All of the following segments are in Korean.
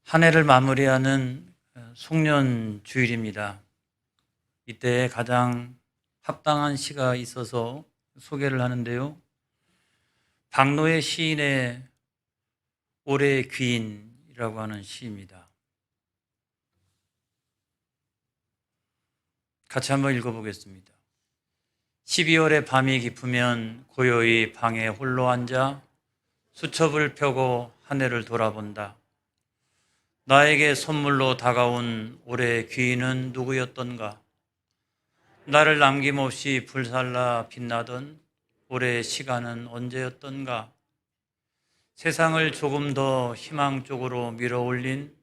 한 해를 마무리하는 송년 주일입니다. 이때 가장 합당한 시가 있어서 소개를 하는데요. 박노해 시인의 올해의 귀인이라고 하는 시입니다. 같이 한번 읽어보겠습니다. 12월의 밤이 깊으면 고요히 방에 홀로 앉아 수첩을 펴고 한 해를 돌아본다. 나에게 선물로 다가온 올해의 귀인은 누구였던가? 나를 남김없이 불살라 빛나던 올해의 시간은 언제였던가? 세상을 조금 더 희망 쪽으로 밀어올린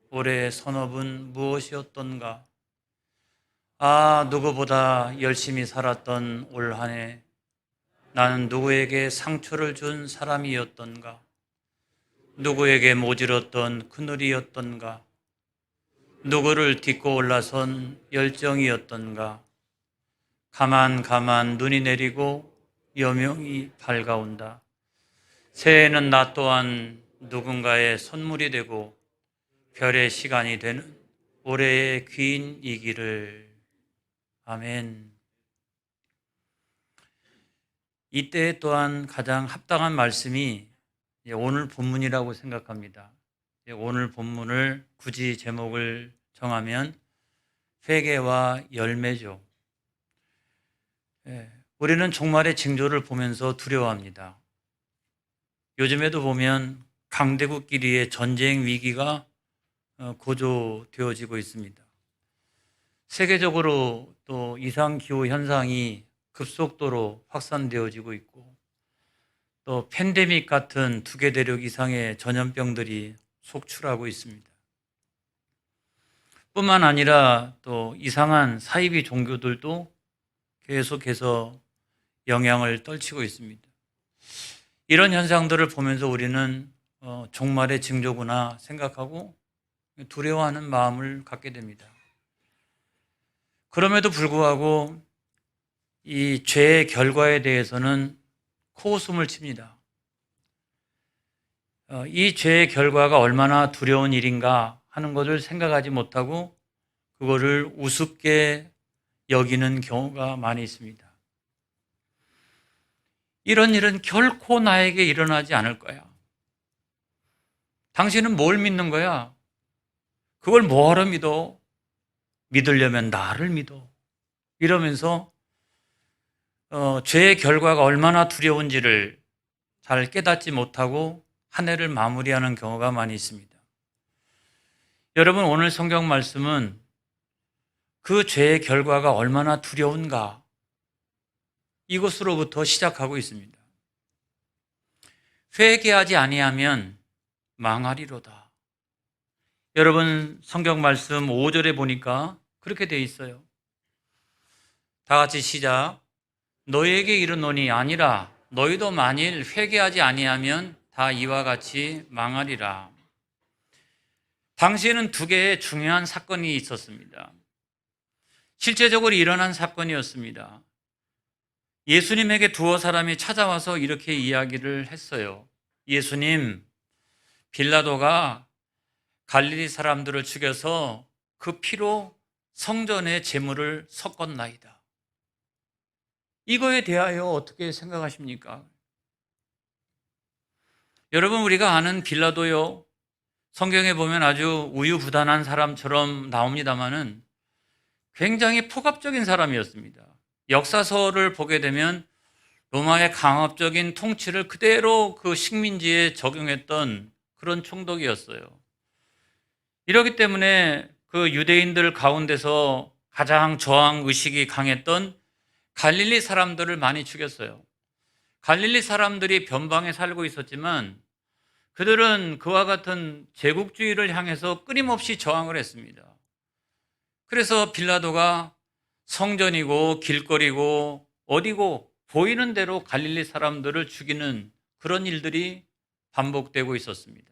올해의 선업은 무엇이었던가? 아, 누구보다 열심히 살았던 올 한 해, 나는 누구에게 상처를 준 사람이었던가? 누구에게 모질었던 그늘이었던가? 누구를 딛고 올라선 열정이었던가? 가만 눈이 내리고 여명이 밝아온다. 새해에는 나 또한 누군가의 선물이 되고 별의 시간이 되는 올해의 귀인이기를. 아멘. 이때 또한 가장 합당한 말씀이 오늘 본문이라고 생각합니다. 오늘 본문을 굳이 제목을 정하면 회개와 열매죠. 우리는 종말의 징조를 보면서 두려워합니다. 요즘에도 보면 강대국끼리의 전쟁 위기가 고조되어지고 있습니다. 세계적으로 또 이상기후 현상이 급속도로 확산되어지고 있고, 또 팬데믹 같은 두 개 대륙 이상의 전염병들이 속출하고 있습니다. 뿐만 아니라 또 이상한 사이비 종교들도 계속해서 영향을 떨치고 있습니다. 이런 현상들을 보면서 우리는 종말의 징조구나 생각하고 두려워하는 마음을 갖게 됩니다. 그럼에도 불구하고 이 죄의 결과에 대해서는 코웃음을 칩니다. 이 죄의 결과가 얼마나 두려운 일인가 하는 것을 생각하지 못하고 그거를 우습게 여기는 경우가 많이 있습니다. 이런 일은 결코 나에게 일어나지 않을 거야. 당신은 뭘 믿는 거야? 그걸 뭐하러 믿어? 믿으려면 나를 믿어. 이러면서 죄의 결과가 얼마나 두려운지를 잘 깨닫지 못하고 한 해를 마무리하는 경우가 많이 있습니다. 여러분, 오늘 성경 말씀은 그 죄의 결과가 얼마나 두려운가, 이것으로부터 시작하고 있습니다. 회개하지 아니하면 망하리로다. 여러분, 성경 말씀 5절에 보니까 그렇게 되어 있어요. 다 같이 시작. 너희에게 이르노니 아니라 너희도 만일 회개하지 아니하면 다 이와 같이 망하리라. 당시에는 두 개의 중요한 사건이 있었습니다. 실제적으로 일어난 사건이었습니다. 예수님에게 두어 사람이 찾아와서 이렇게 이야기를 했어요. 예수님, 빌라도가 갈릴리 사람들을 죽여서 그 피로 성전의 제물을 섞었나이다. 이거에 대하여 어떻게 생각하십니까? 여러분, 우리가 아는 빌라도요, 성경에 보면 아주 우유부단한 사람처럼 나옵니다마는 굉장히 폭압적인 사람이었습니다. 역사서를 보게 되면 로마의 강압적인 통치를 그대로 그 식민지에 적용했던 그런 총독이었어요. 이렇기 때문에 그 유대인들 가운데서 가장 저항 의식이 강했던 갈릴리 사람들을 많이 죽였어요. 갈릴리 사람들이 변방에 살고 있었지만 그들은 그와 같은 제국주의를 향해서 끊임없이 저항을 했습니다. 그래서 빌라도가 성전이고 길거리고 어디고 보이는 대로 갈릴리 사람들을 죽이는 그런 일들이 반복되고 있었습니다.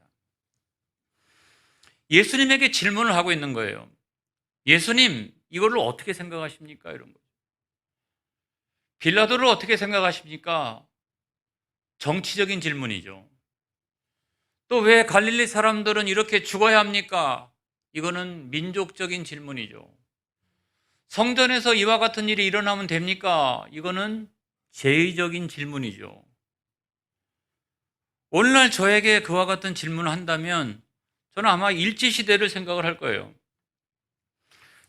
예수님에게 질문을 하고 있는 거예요. 예수님, 이거를 어떻게 생각하십니까? 이런 거죠. 빌라도를 어떻게 생각하십니까? 정치적인 질문이죠. 또 왜 갈릴리 사람들은 이렇게 죽어야 합니까? 이거는 민족적인 질문이죠. 성전에서 이와 같은 일이 일어나면 됩니까? 이거는 제의적인 질문이죠. 오늘날 저에게 그와 같은 질문을 한다면 저는 아마 일제시대를 생각을 할 거예요.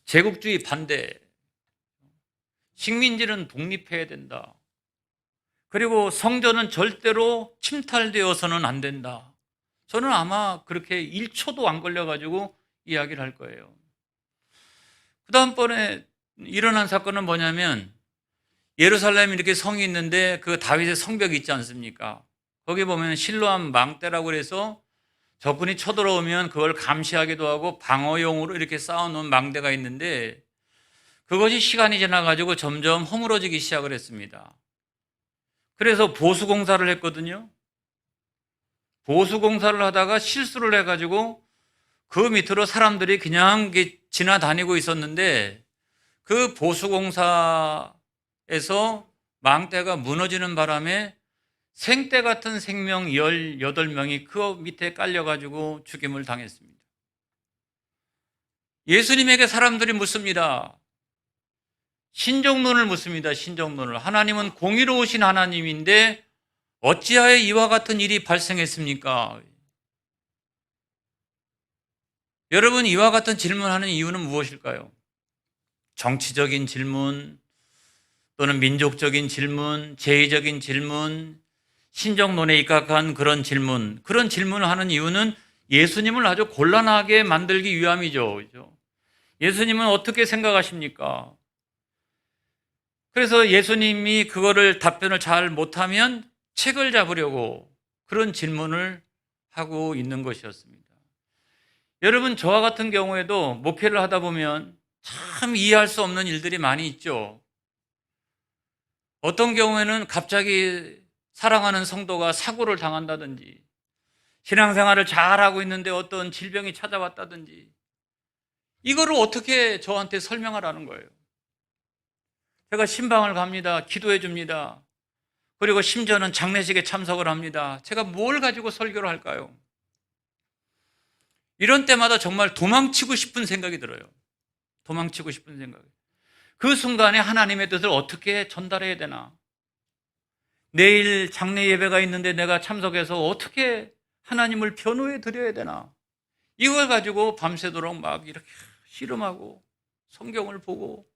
제국주의 반대, 식민지는 독립해야 된다. 그리고 성전은 절대로 침탈되어서는 안 된다. 저는 아마 그렇게 1초도 안 걸려가지고 이야기를 할 거예요. 그 다음번에 일어난 사건은 뭐냐면 예루살렘에 이렇게 성이 있는데 그 다윗의 성벽이 있지 않습니까? 거기 보면 실로암 망대라고 그래서 적군이 쳐들어오면 그걸 감시하기도 하고 방어용으로 이렇게 쌓아놓은 망대가 있는데 그것이 시간이 지나가지고 점점 허물어지기 시작을 했습니다. 그래서 보수공사를 했거든요. 보수공사를 하다가 실수를 해가지고 그 밑으로 사람들이 그냥 지나다니고 있었는데 그 보수공사에서 망대가 무너지는 바람에 생떼 같은 생명 18명이 그 밑에 깔려가지고 죽임을 당했습니다. 예수님에게 사람들이 묻습니다. 신정론을 묻습니다. 신정론을. 하나님은 공의로우신 하나님인데 어찌하여 이와 같은 일이 발생했습니까? 여러분, 이와 같은 질문하는 이유는 무엇일까요? 정치적인 질문, 또는 민족적인 질문, 제의적인 질문, 신정론에 입각한 그런 질문을 하는 이유는 예수님을 아주 곤란하게 만들기 위함이죠. 예수님은 어떻게 생각하십니까? 그래서 예수님이 그거를 답변을 잘 못하면 책을 잡으려고 그런 질문을 하고 있는 것이었습니다. 여러분, 저와 같은 경우에도 목회를 하다 보면 참 이해할 수 없는 일들이 많이 있죠. 어떤 경우에는 갑자기 사랑하는 성도가 사고를 당한다든지, 신앙생활을 잘하고 있는데 어떤 질병이 찾아왔다든지, 이거를 어떻게 저한테 설명하라는 거예요. 제가 신방을 갑니다. 기도해 줍니다. 그리고 심지어는 장례식에 참석을 합니다. 제가 뭘 가지고 설교를 할까요? 이런 때마다 정말 도망치고 싶은 생각이 들어요. 도망치고 싶은 생각이. 그 순간에 하나님의 뜻을 어떻게 전달해야 되나? 내일 장례 예배가 있는데 내가 참석해서 어떻게 하나님을 변호해 드려야 되나? 이걸 가지고 밤새도록 막 이렇게 씨름하고 성경을 보고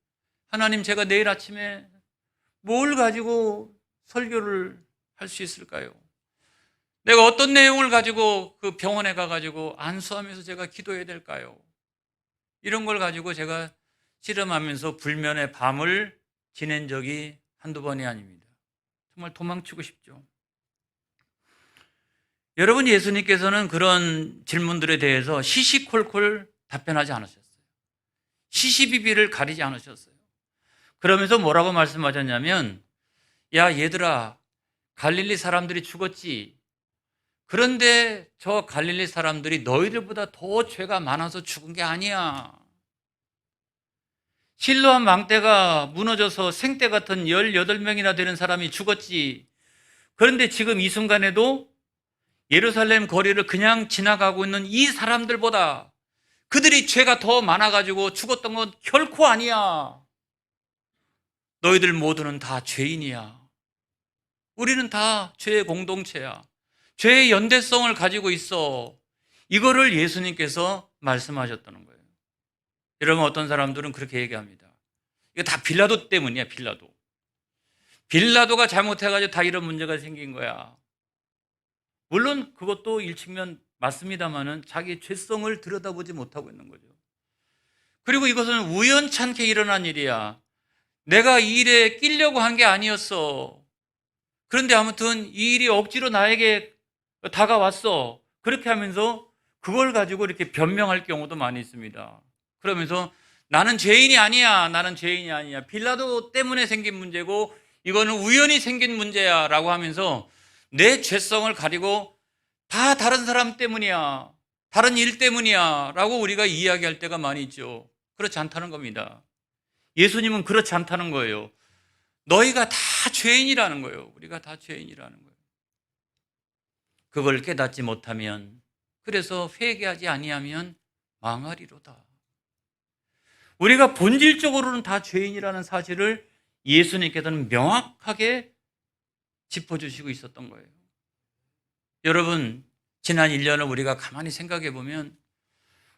하나님, 제가 내일 아침에 뭘 가지고 설교를 할 수 있을까요? 내가 어떤 내용을 가지고 그 병원에 가가지고 안수하면서 제가 기도해야 될까요? 이런 걸 가지고 제가 씨름하면서 불면의 밤을 지낸 적이 한두 번이 아닙니다. 정말 도망치고 싶죠. 여러분, 예수님께서는 그런 질문들에 대해서 시시콜콜 답변하지 않으셨어요. 시시비비를 가리지 않으셨어요. 그러면서 뭐라고 말씀하셨냐면, 야 얘들아, 갈릴리 사람들이 죽었지. 그런데 저 갈릴리 사람들이 너희들보다 더 죄가 많아서 죽은 게 아니야. 실로암 망대가 무너져서 생떼 같은 18명이나 되는 사람이 죽었지. 그런데 지금 이 순간에도 예루살렘 거리를 그냥 지나가고 있는 이 사람들보다 그들이 죄가 더 많아가지고 죽었던 건 결코 아니야. 너희들 모두는 다 죄인이야. 우리는 다 죄의 공동체야. 죄의 연대성을 가지고 있어. 이거를 예수님께서 말씀하셨다는 거예요. 여러분, 어떤 사람들은 그렇게 얘기합니다. 이거 다 빌라도 때문이야, 빌라도. 빌라도가 잘못해가지고 다 이런 문제가 생긴 거야. 물론 그것도 일측면 맞습니다만은 자기 죄성을 들여다보지 못하고 있는 거죠. 그리고 이것은 우연찮게 일어난 일이야. 내가 이 일에 끼려고 한 게 아니었어. 그런데 아무튼 이 일이 억지로 나에게 다가왔어. 그렇게 하면서 그걸 가지고 이렇게 변명할 경우도 많이 있습니다. 그러면서 나는 죄인이 아니야. 나는 죄인이 아니야. 빌라도 때문에 생긴 문제고 이거는 우연히 생긴 문제야 라고 하면서 내 죄성을 가리고 다 다른 사람 때문이야. 다른 일 때문이야 라고 우리가 이야기할 때가 많이 있죠. 그렇지 않다는 겁니다. 예수님은 그렇지 않다는 거예요. 너희가 다 죄인이라는 거예요. 우리가 다 죄인이라는 거예요. 그걸 깨닫지 못하면, 그래서 회개하지 아니하면 망하리로다. 우리가 본질적으로는 다 죄인이라는 사실을 예수님께서는 명확하게 짚어주시고 있었던 거예요. 여러분, 지난 1년을 우리가 가만히 생각해 보면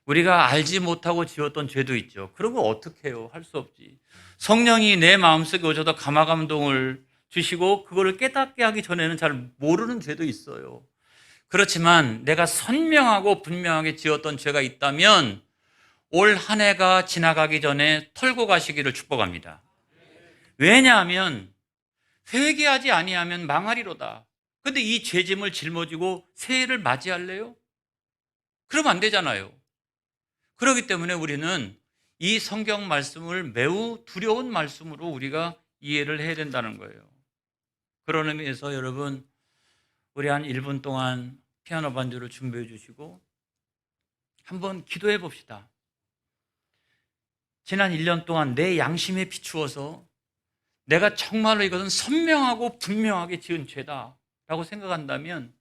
우리가 알지 못하고 지었던 죄도 있죠. 그런 거 어떻게 해요? 할 수 없지. 성령이 내 마음속에 오셔서 감화감동을 주시고 그거를 깨닫게 하기 전에는 잘 모르는 죄도 있어요. 그렇지만 내가 선명하고 분명하게 지었던 죄가 있다면 올 한 해가 지나가기 전에 털고 가시기를 축복합니다. 왜냐하면 회개하지 아니하면 망하리로다. 근데 이 죄짐을 짊어지고 새해를 맞이할래요? 그러면 안 되잖아요. 그렇기 때문에 우리는 이 성경 말씀을 매우 두려운 말씀으로 우리가 이해를 해야 된다는 거예요. 그런 의미에서 여러분, 우리 한 1분 동안 피아노 반주를 준비해 주시고 한번 기도해 봅시다. 지난 1년 동안 내 양심에 비추어서 내가 정말로 이것은 선명하고 분명하게 지은 죄다라고 생각한다면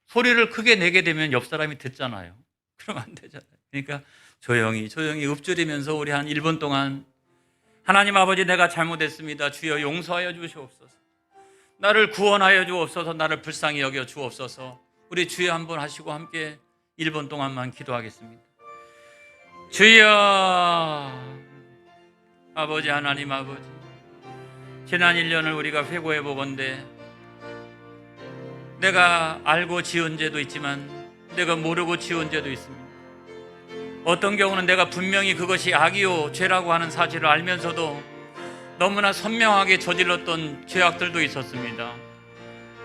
소리를 크게 내게 되면 옆 사람이 듣잖아요. 그러면 안 되잖아요. 그러니까 조용히 읊조리면서 우리 한 1분 동안 하나님 아버지, 내가 잘못했습니다. 주여 용서하여 주시옵소서. 나를 구원하여 주옵소서. 나를 불쌍히 여겨 주옵소서. 우리 주여 한번 하시고 함께 1분 동안만 기도하겠습니다. 주여, 아버지, 하나님 아버지, 지난 1년을 우리가 회고해 보건대 내가 알고 지은 죄도 있지만 내가 모르고 지은 죄도 있습니다. 어떤 경우는 내가 분명히 그것이 악이요 죄라고 하는 사실을 알면서도 너무나 선명하게 저질렀던 죄악들도 있었습니다.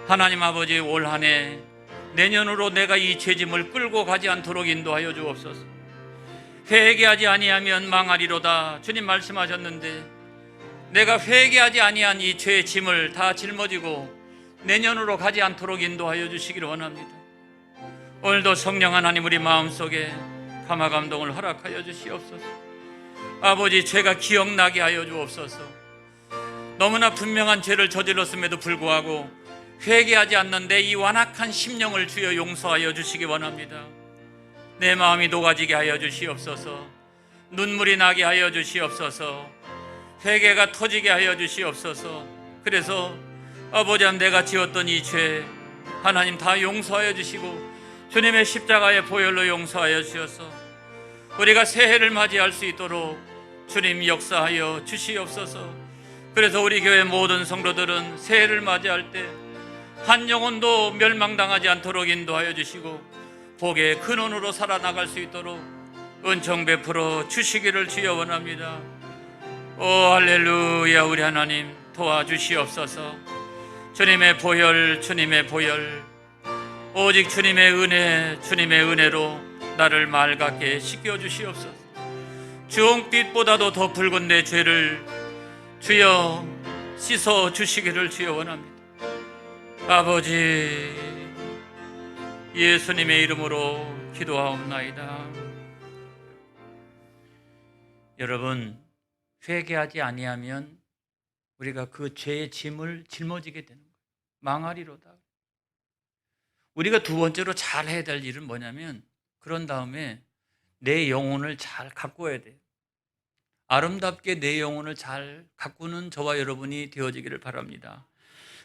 하나님 아버지, 올 한 해 내년으로 내가 이 죄짐을 끌고 가지 않도록 인도하여 주옵소서. 회개하지 아니하면 망하리로다. 주님 말씀하셨는데 내가 회개하지 아니한 이 죄의 짐을 다 짊어지고 내년으로 가지 않도록 인도하여 주시기를 원합니다. 오늘도 성령 하나님 우리 마음속에 감화감동을 허락하여 주시옵소서. 아버지, 죄가 기억나게 하여 주옵소서. 너무나 분명한 죄를 저질렀음에도 불구하고 회개하지 않는데 이 완악한 심령을 주여 용서하여 주시기 원합니다. 내 마음이 녹아지게 하여 주시옵소서. 눈물이 나게 하여 주시옵소서. 회개가 터지게 하여 주시옵소서. 그래서 아버지, 내가 지었던 이 죄 하나님 다 용서하여 주시고 주님의 십자가의 보혈로 용서하여 주셔서 우리가 새해를 맞이할 수 있도록 주님 역사하여 주시옵소서. 그래서 우리 교회 모든 성도들은 새해를 맞이할 때 한 영혼도 멸망당하지 않도록 인도하여 주시고 복의 근원으로 살아나갈 수 있도록 은총 베풀어 주시기를 주여 원합니다. 오 할렐루야. 우리 하나님 도와주시옵소서. 주님의 보혈, 주님의 보혈, 오직 주님의 은혜, 주님의 은혜로 나를 맑게 씻겨주시옵소서. 주홍빛보다도 더 붉은 내 죄를 주여 씻어주시기를 주여 원합니다. 아버지, 예수님의 이름으로 기도하옵나이다. 여러분, 회개하지 아니하면 우리가 그 죄의 짐을 짊어지게 되는 거예요. 망하리로다. 우리가 두 번째로 잘 해야 될 일은 뭐냐면, 그런 다음에 내 영혼을 잘 가꾸어야 돼요. 아름답게 내 영혼을 잘 가꾸는 저와 여러분이 되어지기를 바랍니다.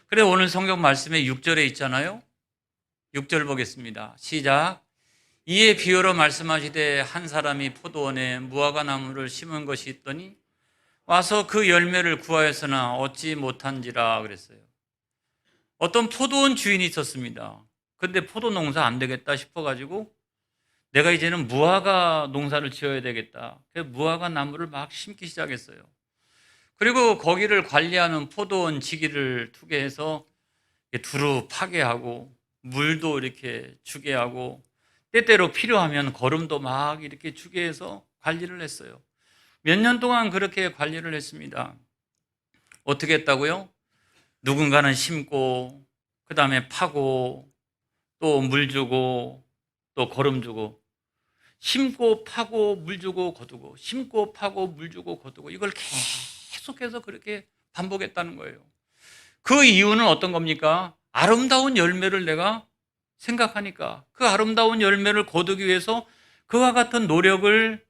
그래서 오늘 성경 말씀에 6절에 있잖아요. 6절 보겠습니다. 시작. 이에 비유로 말씀하시되 한 사람이 포도원에 무화과 나무를 심은 것이 있더니 와서 그 열매를 구하였으나 얻지 못한지라 그랬어요. 어떤 포도원 주인이 있었습니다. 근데 포도 농사 안 되겠다 싶어가지고 내가 이제는 무화과 농사를 지어야 되겠다. 그래서 무화과 나무를 막 심기 시작했어요. 그리고 거기를 관리하는 포도원 지기를 투개해서 두루 파게 하고 물도 이렇게 주게 하고 때때로 필요하면 거름도 막 이렇게 주게 해서 관리를 했어요. 몇 년 동안 그렇게 관리를 했습니다. 어떻게 했다고요? 누군가는 심고 그 다음에 파고 또 물 주고 또 거름 주고, 심고 파고 물 주고 거두고, 심고 파고 물 주고 거두고, 이걸 계속해서 그렇게 반복했다는 거예요. 그 이유는 어떤 겁니까? 아름다운 열매를 내가 생각하니까 그 아름다운 열매를 거두기 위해서 그와 같은 노력을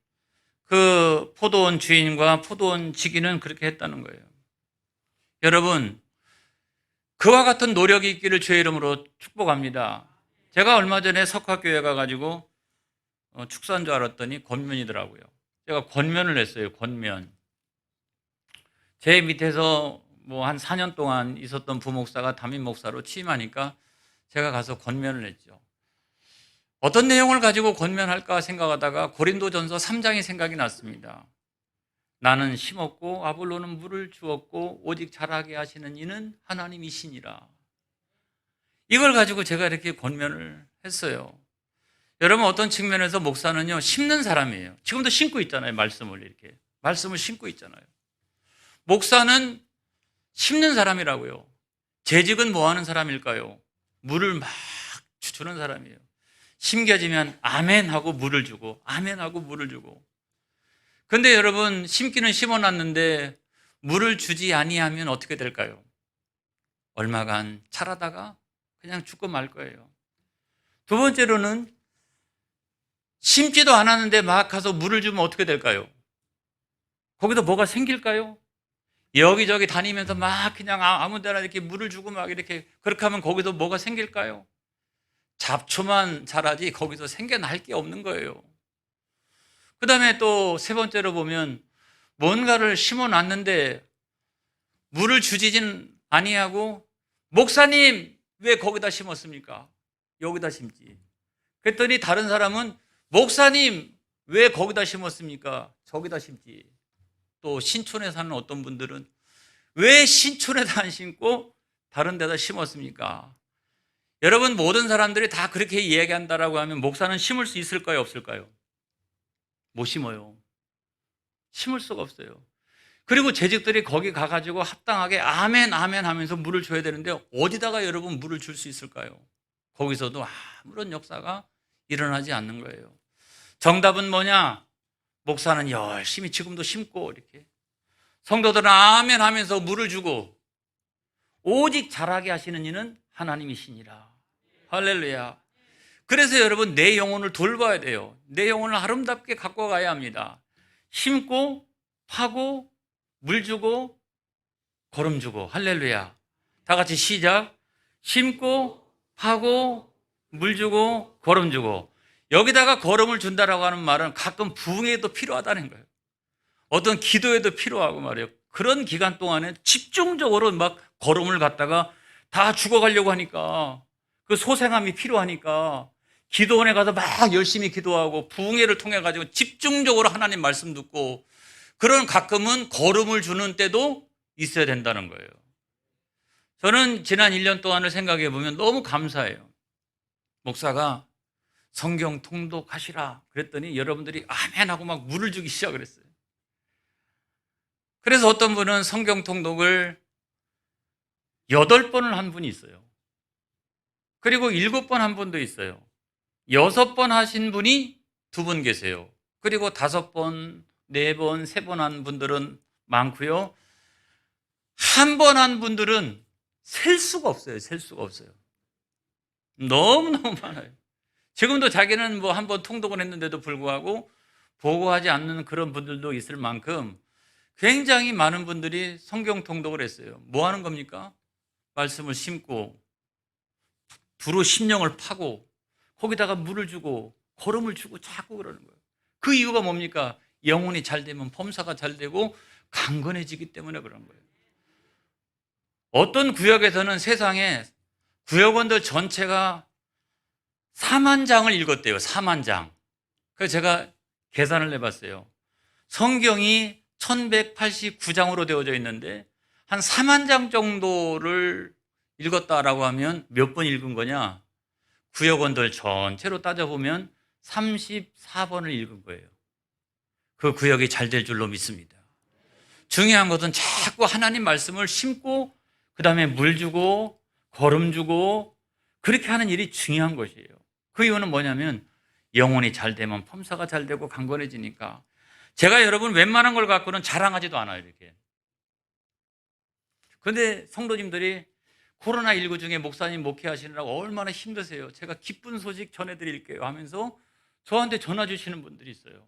그 포도원 주인과 포도원 지기는 그렇게 했다는 거예요. 여러분, 그와 같은 노력이 있기를 주의 이름으로 축복합니다. 제가 얼마 전에 석학교회 가가지고 축사한 줄 알았더니 권면이더라고요. 제가 권면을 했어요. 권면. 제 밑에서 뭐 한 4년 동안 있었던 부목사가 담임 목사로 취임하니까 제가 가서 권면을 했죠. 어떤 내용을 가지고 권면할까 생각하다가 고린도전서 3장이 생각이 났습니다. 나는 심었고 아볼로는 물을 주었고 오직 자라게 하시는 이는 하나님이시니라. 이걸 가지고 제가 이렇게 권면을 했어요. 여러분, 어떤 측면에서 목사는요, 심는 사람이에요. 지금도 심고 있잖아요. 말씀을 심고 있잖아요. 목사는 심는 사람이라고요. 재직은 뭐 하는 사람일까요? 물을 막 주는 사람이에요. 심겨지면 아멘 하고 물을 주고, 아멘 하고 물을 주고. 근데 여러분, 심기는 심어놨는데 물을 주지 아니하면 어떻게 될까요? 얼마간 자라다가 그냥 죽고 말 거예요. 두 번째로는 심지도 않았는데 막 가서 물을 주면 어떻게 될까요? 거기서 뭐가 생길까요? 여기저기 다니면서 막 그냥 아무 데나 이렇게 물을 주고 막 이렇게 그렇게 하면 거기서 뭐가 생길까요? 잡초만 자라지 거기서 생겨날 게 없는 거예요. 그 다음에 또 세 번째로 보면 뭔가를 심어놨는데 물을 주지진 아니하고 목사님 왜 거기다 심었습니까? 여기다 심지. 그랬더니 다른 사람은 목사님 왜 거기다 심었습니까? 저기다 심지. 또 신촌에 사는 어떤 분들은 왜 신촌에다 안 심고 다른 데다 심었습니까? 여러분, 모든 사람들이 다 그렇게 이야기한다라고 하면 목사는 심을 수 있을까요? 없을까요? 못 심어요. 심을 수가 없어요. 그리고 재직들이 거기 가가지고 합당하게 아멘 아멘 하면서 물을 줘야 되는데 어디다가 여러분 물을 줄 수 있을까요? 거기서도 아무런 역사가 일어나지 않는 거예요. 정답은 뭐냐? 목사는 열심히 지금도 심고 이렇게 성도들은 아멘 하면서 물을 주고 오직 자라게 하시는 이는 하나님이시니라. 할렐루야. 그래서 여러분, 내 영혼을 돌봐야 돼요. 내 영혼을 아름답게 갖고 가야 합니다. 심고 파고 물 주고 거름 주고. 할렐루야. 다 같이 시작. 심고 파고 물 주고 거름 주고. 여기다가 거름을 준다라고 하는 말은 가끔 부흥에도 필요하다는 거예요. 어떤 기도에도 필요하고 말이에요. 그런 기간 동안에 집중적으로 막 거름을 갖다가 다 죽어가려고 하니까 그 소생함이 필요하니까 기도원에 가서 막 열심히 기도하고 부흥회를 통해 가지고 집중적으로 하나님 말씀 듣고 그런 가끔은 거름을 주는 때도 있어야 된다는 거예요. 저는 지난 1년 동안을 생각해 보면 너무 감사해요. 목사가 성경 통독하시라 그랬더니 여러분들이 아멘 하고 막 물을 주기 시작을 했어요. 그래서 어떤 분은 성경 통독을 8번을 한 분이 있어요. 그리고 7번 한 분도 있어요. 6번 하신 분이 2분 계세요. 그리고 5번, 4번, 3번 한 분들은 많고요. 한 번 한 분들은 셀 수가 없어요. 셀 수가 없어요. 너무너무 많아요. 지금도 자기는 뭐 한 번 통독을 했는데도 불구하고 보고하지 않는 그런 분들도 있을 만큼 굉장히 많은 분들이 성경 통독을 했어요. 뭐 하는 겁니까? 말씀을 심고 두루 심령을 파고 거기다가 물을 주고 거름을 주고 자꾸 그러는 거예요. 그 이유가 뭡니까? 영혼이 잘 되면 범사가 잘 되고 강건해지기 때문에 그런 거예요. 어떤 구역에서는 세상에 구역원들 전체가 4만 장을 읽었대요. 4만 장. 그래서 제가 계산을 해봤어요. 성경이 1189장으로 되어져 있는데 한 4만 장 정도를 읽었다라고 하면 몇 번 읽은 거냐? 구역원들 전체로 따져보면 34번을 읽은 거예요. 그 구역이 잘 될 줄로 믿습니다. 중요한 것은 자꾸 하나님 말씀을 심고 그 다음에 물 주고 거름 주고 그렇게 하는 일이 중요한 것이에요. 그 이유는 뭐냐면 영혼이 잘 되면 범사가 잘 되고 강건해지니까. 제가 여러분 웬만한 걸 갖고는 자랑하지도 않아요. 이렇게. 그런데 성도님들이 코로나19 중에 목사님 목회하시느라고 얼마나 힘드세요. 제가 기쁜 소식 전해드릴게요 하면서 저한테 전화 주시는 분들이 있어요.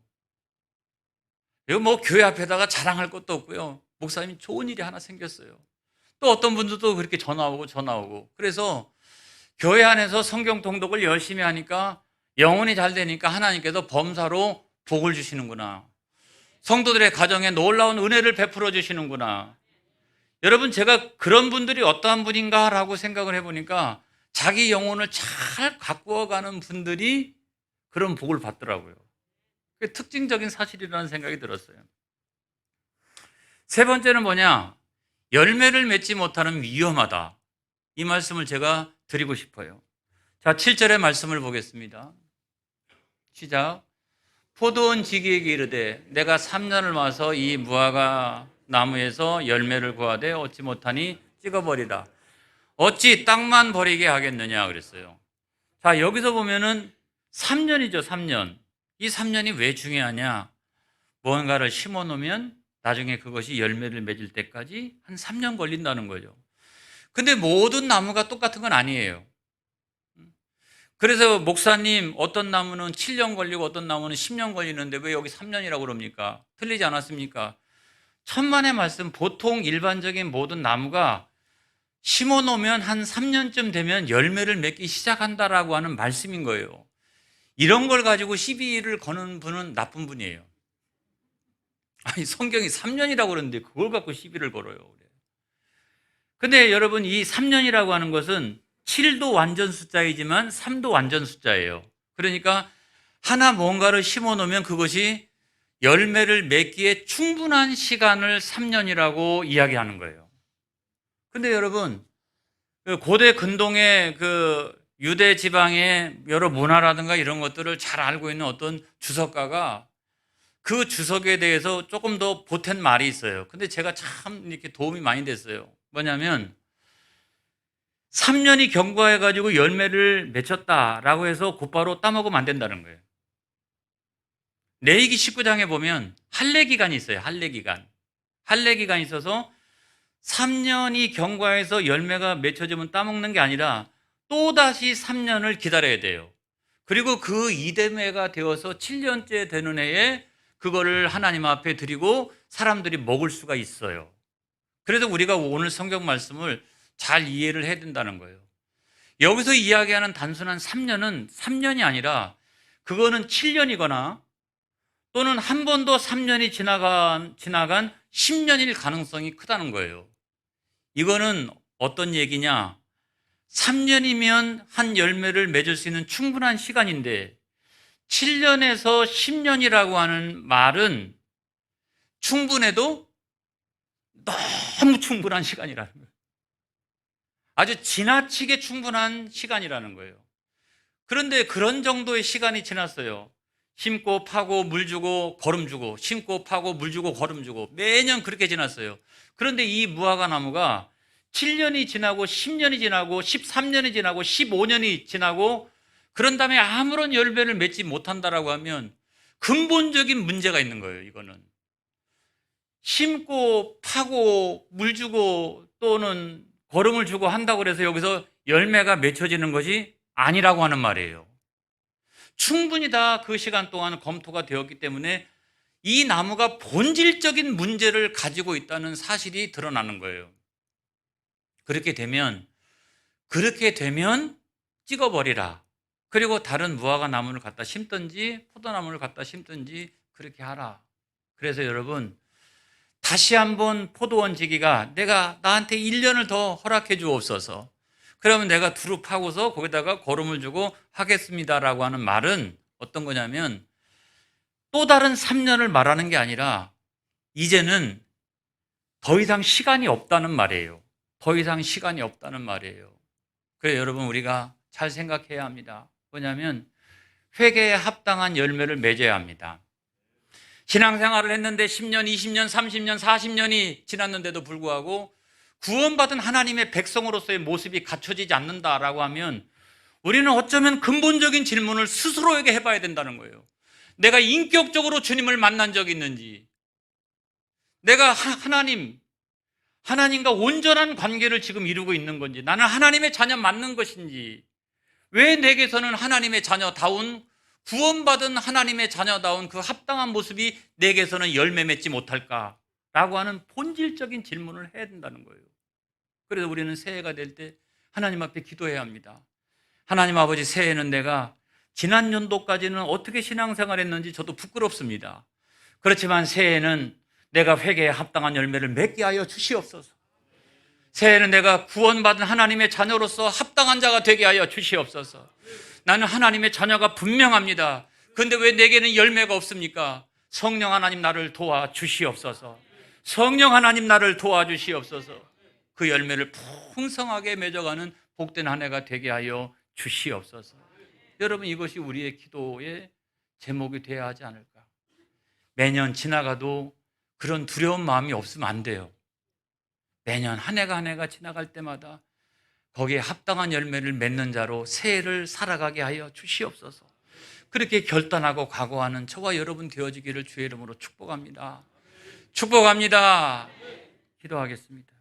이거 뭐 교회 앞에다가 자랑할 것도 없고요. 목사님 좋은 일이 하나 생겼어요. 또 어떤 분들도 그렇게 전화 오고. 그래서 교회 안에서 성경 통독을 열심히 하니까 영혼이 잘 되니까 하나님께서 범사로 복을 주시는구나. 성도들의 가정에 놀라운 은혜를 베풀어 주시는구나. 여러분, 제가 그런 분들이 어떠한 분인가라고 생각을 해보니까 자기 영혼을 잘 가꾸어가는 분들이 그런 복을 받더라고요. 그게 특징적인 사실이라는 생각이 들었어요. 세 번째는 뭐냐? 열매를 맺지 못하는 위험하다. 이 말씀을 제가 드리고 싶어요. 자, 7절의 말씀을 보겠습니다. 시작. 포도원 지기에게 이르되 내가 3년을 와서 이 무화과 나무에서 열매를 구하되 얻지 못하니 찍어버리라. 어찌 땅만 버리게 하겠느냐 그랬어요. 자, 여기서 보면은 3년이죠, 3년. 이 3년이 왜 중요하냐? 뭔가를 심어 놓으면 나중에 그것이 열매를 맺을 때까지 한 3년 걸린다는 거죠. 근데 모든 나무가 똑같은 건 아니에요. 그래서 목사님, 어떤 나무는 7년 걸리고 어떤 나무는 10년 걸리는데 왜 여기 3년이라고 그럽니까? 틀리지 않았습니까? 천만의 말씀, 보통 일반적인 모든 나무가 심어 놓으면 한 3년쯤 되면 열매를 맺기 시작한다라고 하는 말씀인 거예요. 이런 걸 가지고 시비를 거는 분은 나쁜 분이에요. 아니, 성경이 3년이라고 그러는데 그걸 갖고 시비를 걸어요. 근데 여러분, 이 3년이라고 하는 것은 7도 완전 숫자이지만 3도 완전 숫자예요. 그러니까 하나 뭔가를 심어 놓으면 그것이 열매를 맺기에 충분한 시간을 3년이라고 이야기하는 거예요. 근데 여러분, 고대 근동의 그 유대 지방의 여러 문화라든가 이런 것들을 잘 알고 있는 어떤 주석가가 그 주석에 대해서 조금 더 보탠 말이 있어요. 근데 제가 참 이렇게 도움이 많이 됐어요. 뭐냐면 3년이 경과해가지고 열매를 맺혔다라고 해서 곧바로 따먹으면 안 된다는 거예요. 레위기 19장에 보면 할례 기간이 있어요. 할례 기간. 할례 기간이 있어서 3년이 경과해서 열매가 맺혀지면 따먹는 게 아니라 또다시 3년을 기다려야 돼요. 그리고 그 이듬해가 되어서 7년째 되는 해에 그거를 하나님 앞에 드리고 사람들이 먹을 수가 있어요. 그래서 우리가 오늘 성경 말씀을 잘 이해를 해야 된다는 거예요. 여기서 이야기하는 단순한 3년은 3년이 아니라 그거는 7년이거나 또는 한 번 더 3년이 지나간 10년일 가능성이 크다는 거예요. 이거는 어떤 얘기냐? 3년이면 한 열매를 맺을 수 있는 충분한 시간인데 7년에서 10년이라고 하는 말은 충분해도 너무 충분한 시간이라는 거예요. 아주 지나치게 충분한 시간이라는 거예요. 그런데 그런 정도의 시간이 지났어요. 심고 파고 물 주고 거름 주고 심고 파고 물 주고 거름 주고 매년 그렇게 지났어요. 그런데 이 무화과 나무가 7년이 지나고 10년이 지나고 13년이 지나고 15년이 지나고 그런 다음에 아무런 열매를 맺지 못한다라고 하면 근본적인 문제가 있는 거예요. 이거는 심고 파고 물 주고 또는 거름을 주고 한다고 해서 여기서 열매가 맺혀지는 것이 아니라고 하는 말이에요. 충분히 다 그 시간 동안 검토가 되었기 때문에 이 나무가 본질적인 문제를 가지고 있다는 사실이 드러나는 거예요. 그렇게 되면 찍어버리라. 그리고 다른 무화과 나무를 갖다 심든지 포도나무를 갖다 심든지 그렇게 하라. 그래서 여러분, 다시 한번 포도원 지기가 내가 나한테 1년을 더 허락해 주옵소서. 그러면 내가 두루 파고서 거기다가 거름을 주고 하겠습니다라고 하는 말은 어떤 거냐면 또 다른 3년을 말하는 게 아니라 이제는 더 이상 시간이 없다는 말이에요. 더 이상 시간이 없다는 말이에요. 그래서 여러분, 우리가 잘 생각해야 합니다. 뭐냐면 회개에 합당한 열매를 맺어야 합니다. 신앙생활을 했는데 10년, 20년, 30년, 40년이 지났는데도 불구하고 구원받은 하나님의 백성으로서의 모습이 갖춰지지 않는다라고 하면 우리는 어쩌면 근본적인 질문을 스스로에게 해봐야 된다는 거예요. 내가 인격적으로 주님을 만난 적이 있는지, 내가 하나님과 온전한 관계를 지금 이루고 있는 건지, 나는 하나님의 자녀 맞는 것인지, 왜 내게서는 하나님의 자녀다운, 구원받은 하나님의 자녀다운 그 합당한 모습이 내게서는 열매 맺지 못할까? 라고 하는 본질적인 질문을 해야 된다는 거예요. 그래서 우리는 새해가 될 때 하나님 앞에 기도해야 합니다. 하나님 아버지, 새해에는 내가 지난 연도까지는 어떻게 신앙생활 했는지 저도 부끄럽습니다. 그렇지만 새해에는 내가 회개에 합당한 열매를 맺게 하여 주시옵소서. 새해에는 내가 구원받은 하나님의 자녀로서 합당한 자가 되게 하여 주시옵소서. 나는 하나님의 자녀가 분명합니다. 그런데 왜 내게는 열매가 없습니까? 성령 하나님 나를 도와주시옵소서. 성령 하나님 나를 도와주시옵소서. 그 열매를 풍성하게 맺어가는 복된 한 해가 되게 하여 주시옵소서. 여러분, 이것이 우리의 기도의 제목이 되어야 하지 않을까? 매년 지나가도 그런 두려운 마음이 없으면 안 돼요. 매년 한 해가 한 해가 지나갈 때마다 거기에 합당한 열매를 맺는 자로 새해를 살아가게 하여 주시옵소서. 그렇게 결단하고 각오하는 저와 여러분 되어지기를 주의 이름으로 축복합니다. 축복합니다. 기도하겠습니다.